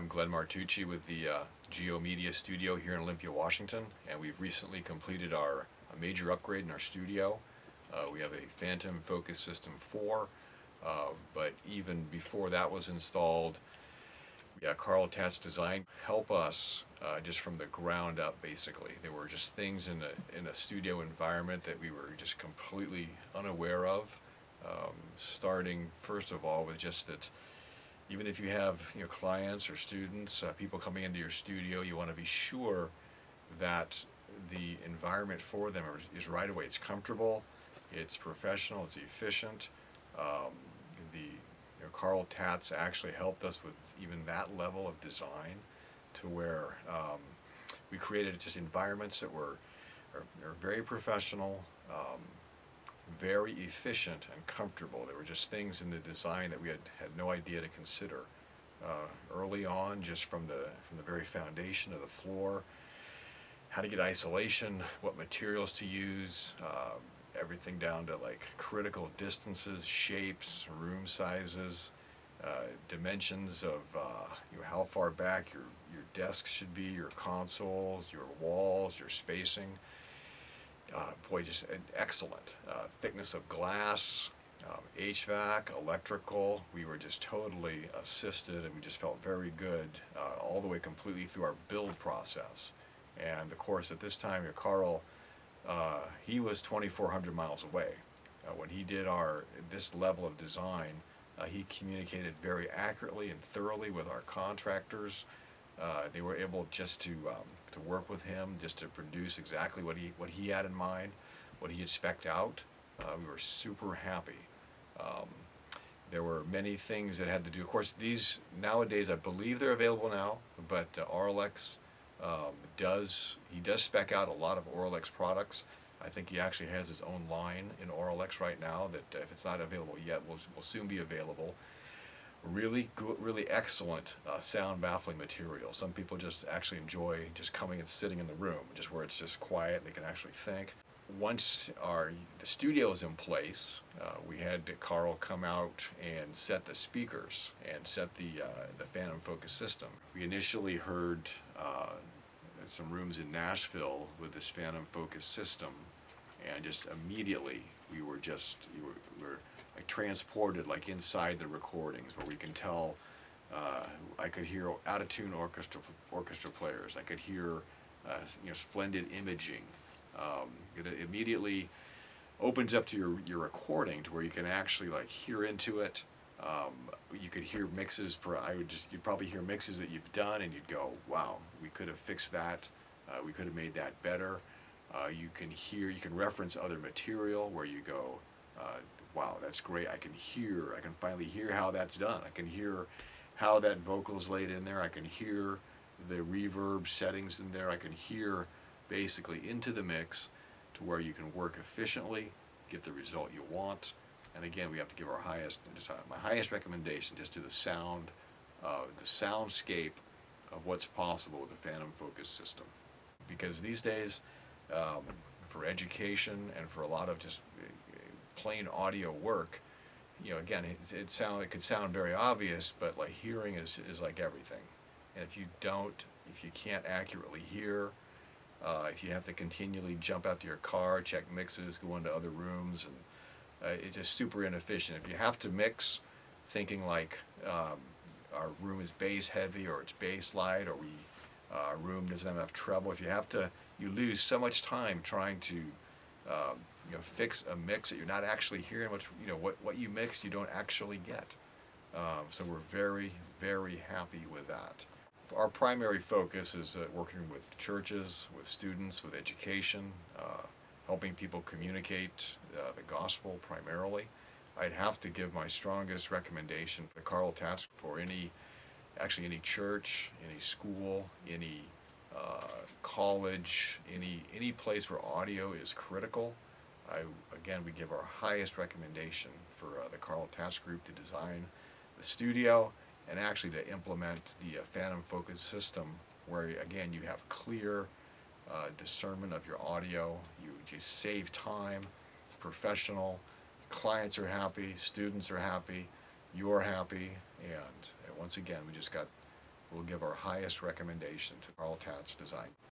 I'm Glenn Martucci with the Geo Media Studio here in Olympia, Washington, and we've recently completed a major upgrade in our studio. We have a Phantom Focus System 4, but even before that was installed, Carl Tatz Design help us just from the ground up. Basically, there were just things in a studio environment that we were just completely unaware of. Starting first of all with just that, even if you have clients or students, people coming into your studio, you want to be sure that the environment for them is right away. It's comfortable, it's professional, it's efficient. Carl Tatz actually helped us with even that level of design, to where we created just environments that are very professional, very efficient and comfortable. There were just things in the design that we had no idea to consider early on, just from the very foundation of the floor, how to get isolation, what materials to use, everything down to like critical distances, shapes, room sizes, dimensions of how far back your desk should be, your consoles, your walls, your spacing. Boy, just excellent. Thickness of glass, HVAC, electrical. We were just totally assisted, and we just felt very good all the way completely through our build process. And of course, at this time, Carl, he was 2,400 miles away. When he did this level of design, he communicated very accurately and thoroughly with our contractors. They were able just to work with him, just to produce exactly what he had in mind, what he had spec'd out. We were super happy. There were many things that had to do. Of course, these nowadays, I believe they're available now, but Auralex does spec out a lot of Auralex products. I think he actually has his own line in Auralex right now that, if it's not available yet, will soon be available. Really good, really excellent sound baffling material. Some people just actually enjoy just coming and sitting in the room, just where it's just quiet, they can actually think. Once the studio is in place, we had Carl come out and set the speakers and set the Phantom Focus system. We initially heard some rooms in Nashville with this Phantom Focus system, and just immediately we were like transported like inside the recordings, where we can tell. I could hear out-of-tune orchestra players. I could hear splendid imaging. It immediately opens up to your recording, to where you can actually like hear into it. You could hear mixes you'd probably hear mixes that you've done, and you'd go, wow, we could have fixed that. We could have made that better. You can reference other material where you go, wow, that's great. I can finally hear how that's done. I can hear how that vocal's laid in there. I can hear the reverb settings in there. I can hear basically into the mix, to where you can work efficiently, get the result you want. And again, we have to give my highest recommendation just to the soundscape of what's possible with the Phantom Focus system. Because these days, for education and for a lot of just plain audio work, again, it could sound very obvious, but like hearing is like everything. And if you can't accurately hear, if you have to continually jump out to your car, check mixes, go into other rooms, and it's just super inefficient. If you have to mix, thinking like our room is bass heavy, or it's bass light, or our room doesn't have enough treble. You lose so much time trying to fix a mix that you're not actually hearing. What you mix, you don't actually get. So we're very, very happy with that. Our primary focus is working with churches, with students, with education, helping people communicate the gospel primarily. I'd have to give my strongest recommendation for Carl Tatz for any church, any school, any college, any place where audio is critical. We give our highest recommendation for the Carl Tatz Group to design the studio, and actually to implement the Phantom Focus system, where again you have clear discernment of your audio. You save time, professional, clients are happy, students are happy, you're happy, and once again we just got we'll give our highest recommendation to Carl Tatz Design.